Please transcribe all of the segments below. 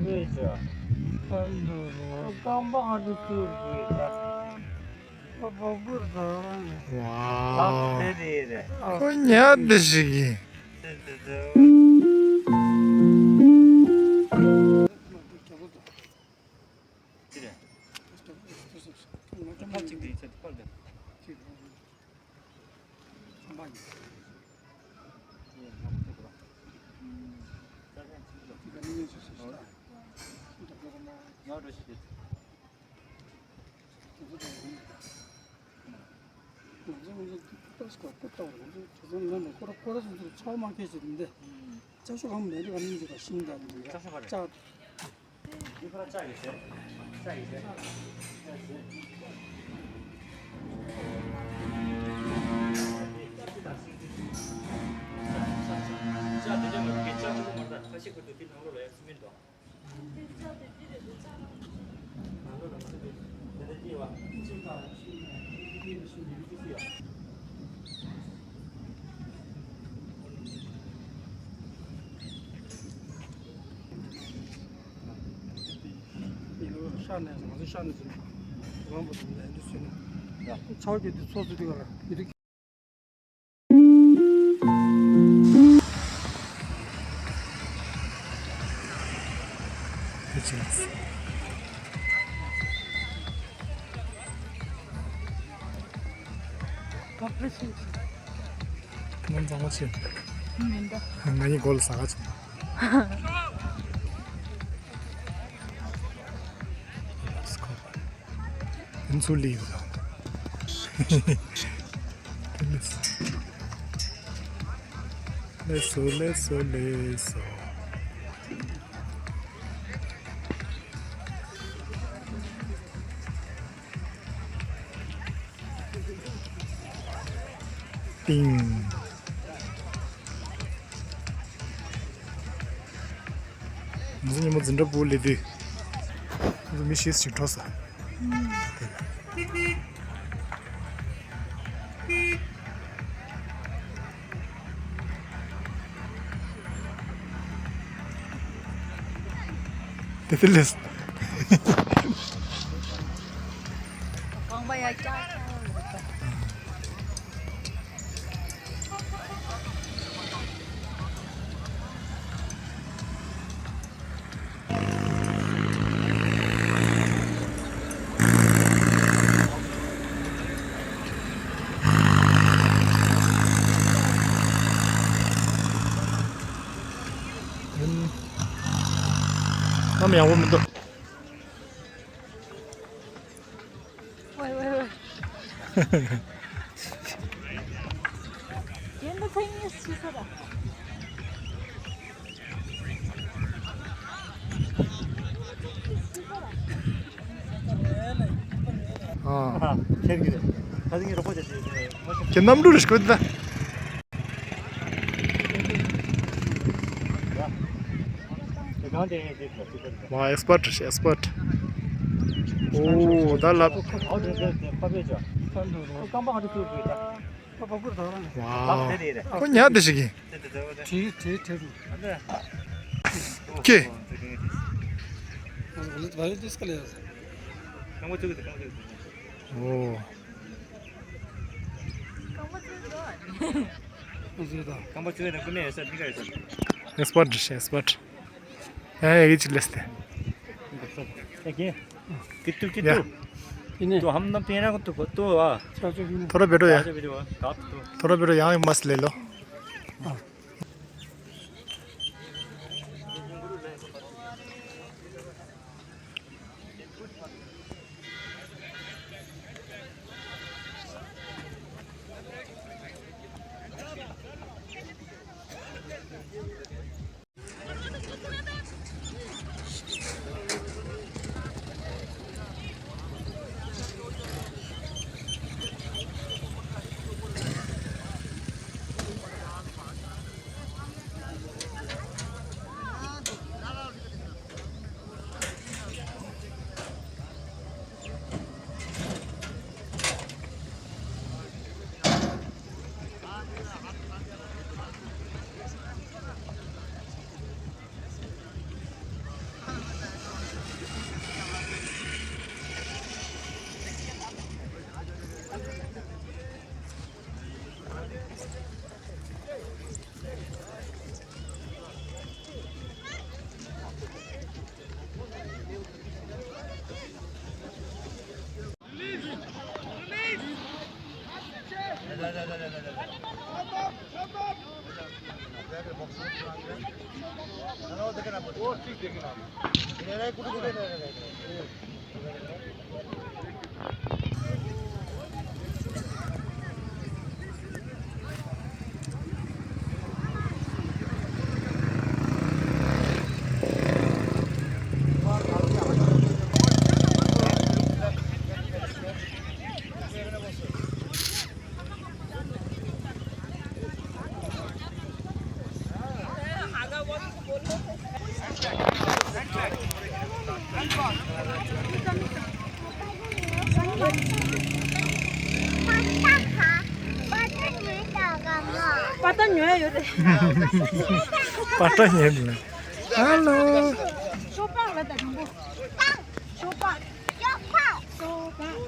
Veja, quando também tudo Papa burada. 와, Nereye? 코냐드시기. Kaçık değil, pardon. 처음 하게 해주는데 저쪽하면 내려가는 데가 신기한데 자 이거랑 짜겠어요? 짜겠어요? 자, 되려면 그게 짜고 말다. 다시 그것도 뒤로 하고 했습니다. 샤네 무슨 샤네 그런 것도 해주시네 저기 소스가 이렇게 그치. 카페시 그만 장어치. 민다 많이 골 사가지. 인솔리가. 레소. 띵. 무슨 뭐 진짜 볼리디. 무슨 미시스 싶었어. 됐을랬어. Baya cha. 다음에 양보면 더. Wait. Yendo tanya susara. 아, 캐릭터. 나중에 로봇이 견남루를 시켰다. 가운데 와, 엑스퍼트. 오, 달라. 파베죠. 깜빡 아주 그거 있다. 파파 burada 와, 내리래. 코냐드시기. 뒤 오케이. 많이 디스컬레요 강모 쪽에도 오, 어디다 강모 쪽에는 끝내서 네가 있어. 엑스퍼트. 야, 여기 질렀대. 이게 기뚜 야. 이네 또 한남 피해나고 또 와. 저쪽이 돌아베로야. 아주 비려. 갑도. 돌아베로 양이 맛을 내려. Patang nyo yun. Patah ni. Halo. Sopak lah tadi. Sopak. Sopak.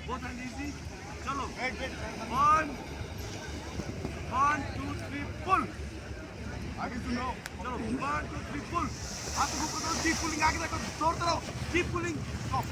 Both hands easy. Chalo. One, two, three, pull. आगे सुनो. चलो. 1, 2, 3, pull. हाथ को पकड़ो. Keep pulling. आगे देखो. जोरते रहो. Keep pulling. Stop.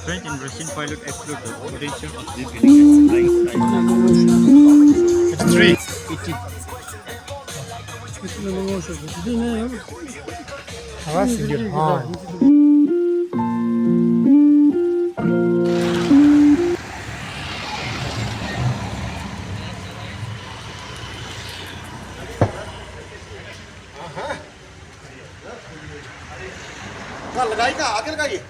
French and Russian pilot explored the potential of this building at flying It's three. हाँ सिंगल हाँ लगाई का आगे लगाइए.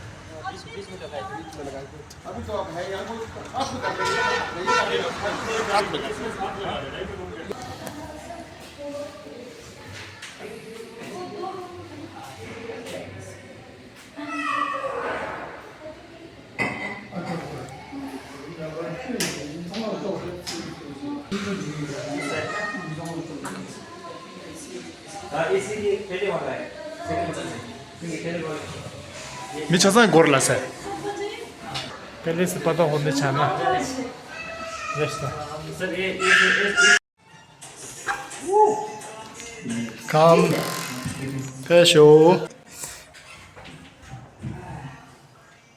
미쳐서 고를라세. 펠리스 पता होने छाना. Resta. Come. Pesho.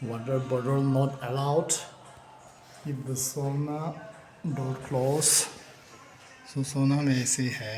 Water bottle not allowed. Keep the sauna door closed. So sauna में ऐसे है.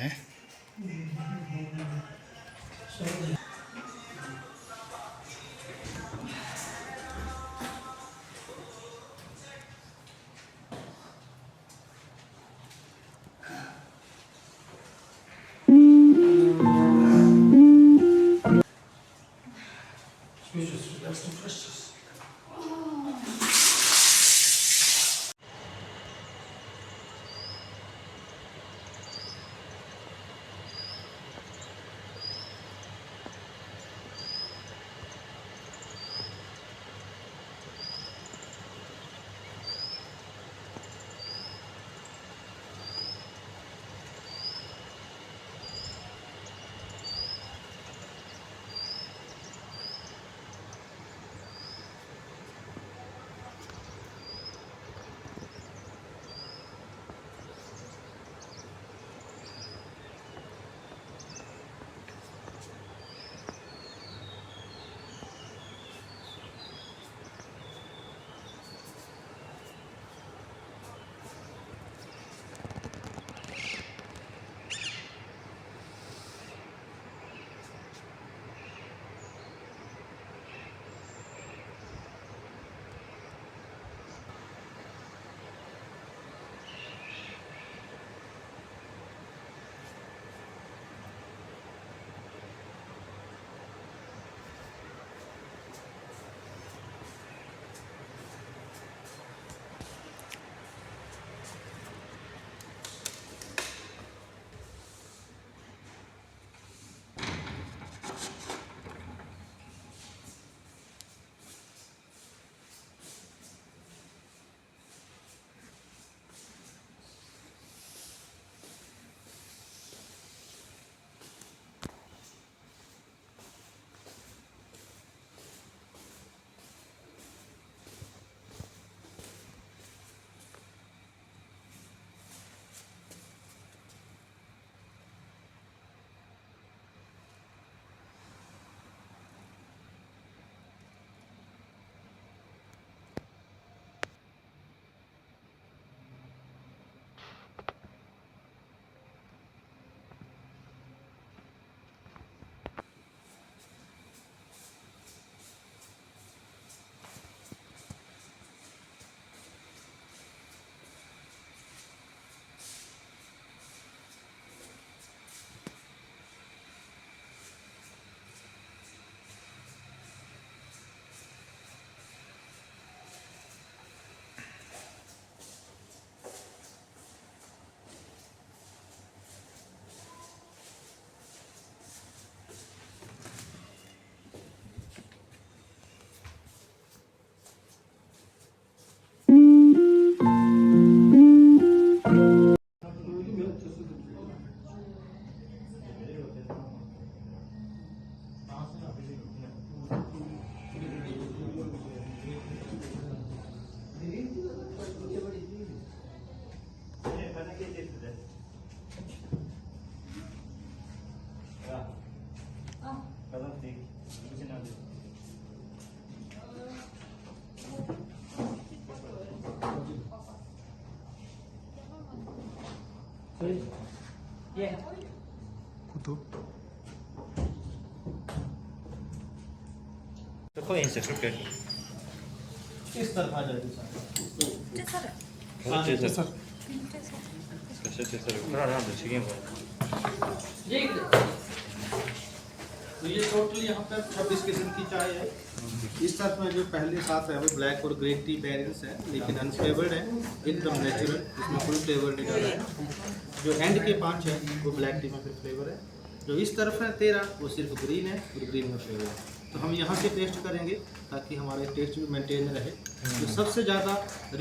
구두. The coins are crooked. इस तरफ आ जाए सर तो ये टोटल यहाँ पर 26 किस्म की चाय है। इस तरफ में जो पहले 7 है वो ब्लैक और ग्रीन टी पेरेंट्स है, लेकिन अनफ्लेवर्ड है, एकदम नेचुरल, इसमें फुल फ्लेवर निकाला है। जो एंड के 5 है वो ब्लैक टी में फिर फ्लेवर है। जो इस तरफ है 13 वो सिर्फ ग्रीन है और ग्रीन में फ्लेवर है। तो हम यहाँ से टेस्ट करेंगे ताकि हमारे टेस्ट भी मेंटेन रहे। जो सबसे ज़्यादा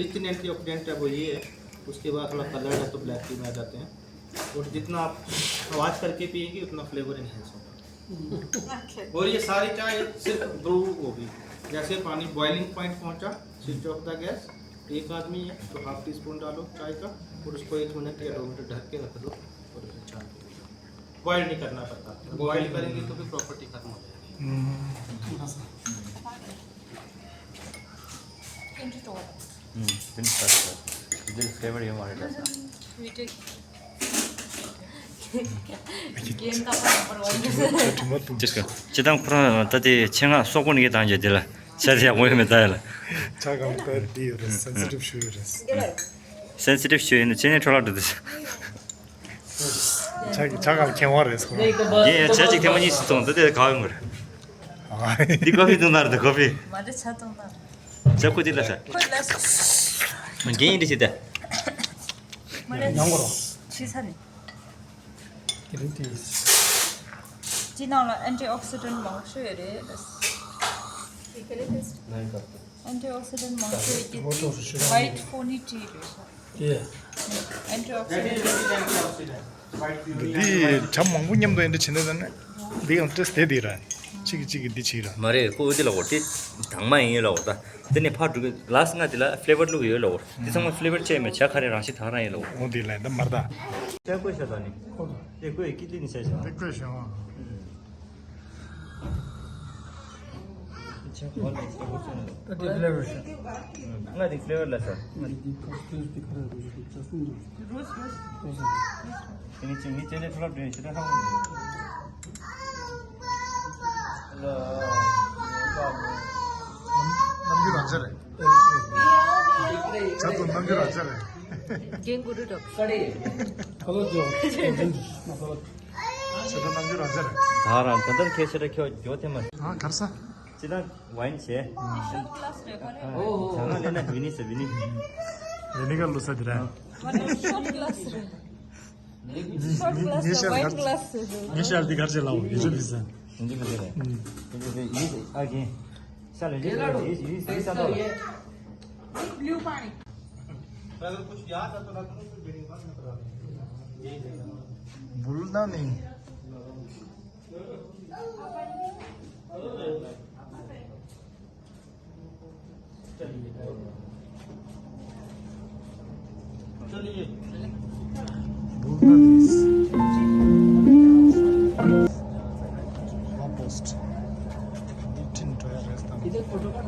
रिच इन एंटीऑक्सीडेंट है वो ये है, उसके बाद थोड़ा कलर है तो ब्लैक टी में आ जाते हैं। और जितना आप आवाज़ करके पिएंगे उतना फ्लेवर इन्हेंस होगा। और ये सारी चाय सिर्फ ब्रू होगी। जैसे पानी बॉइलिंग पॉइंट पहुंचा, स्विच ऑफ द गैस, एक आदमी है तो ½ टीस्पून डालो चाय का और उसको 1 मिनट या 2 मिनट ढक के रख दो और फिर चाय बॉइल नहीं करना पड़ता। बॉइल करेंगे तो फिर प्रॉपर्टी खत्म हो जाएगी। फ्लेवर ये हमारे जिसका 지당 프로는 따디 청아 쏘고는 게 단지 되라 자리야 모임에 다야라 자가 디어 센시티브 슈어스. 센시티브 슈에는 제네 트롤도 됐어 자가 개화래서. 예 자직 때문에 있었던 데에 가는 거래 네 커피도 나르다 커피 맞아 차동다. 자꾸 들라서 개인이 시다 영어로. 취사네. 그린티. 知道了 antioxidant 芒水的 antioxidant 芒水的 white phony tea 예. antioxidant 디 잠몽군님도 인데 지내다네. 네가 테스트 해디라. 치기 디치라. 말에 그 어디라고 때 당만이라고 다 근데 파도 글라스가 들라 플레이버 로 이어로 이상한 플레이버 체면 차카레 라시 타라이로 어디라 나 말다. 자고 있어다니 이거 기대니 세죠 백그셔. ना दी फ्लेवर ला sir ini cini cini flor deh sudah kamu 남길 안 잘해. 저도 남길 안 잘해. 갱구르덕 저도 남길 안 잘해. 다란 단단 케이스를 켜 요테만 아, 가르사. 지난 와인 체 클래스 장난이나 비니스 비니 얘네가 로사드라. short glass white glass 니샬 디 가르젤라오. 이제 비싸. 이제 그래 이제 이 아기 살을 이제 이 비싸다 blue पानी अगर कुछ याद है तो रख लो, फिर मेरे पास में करा देंगे। यही देना। 물나니. चलिए 물나니. 컴포스트. 니친 토야 레스타. इधर फोटो का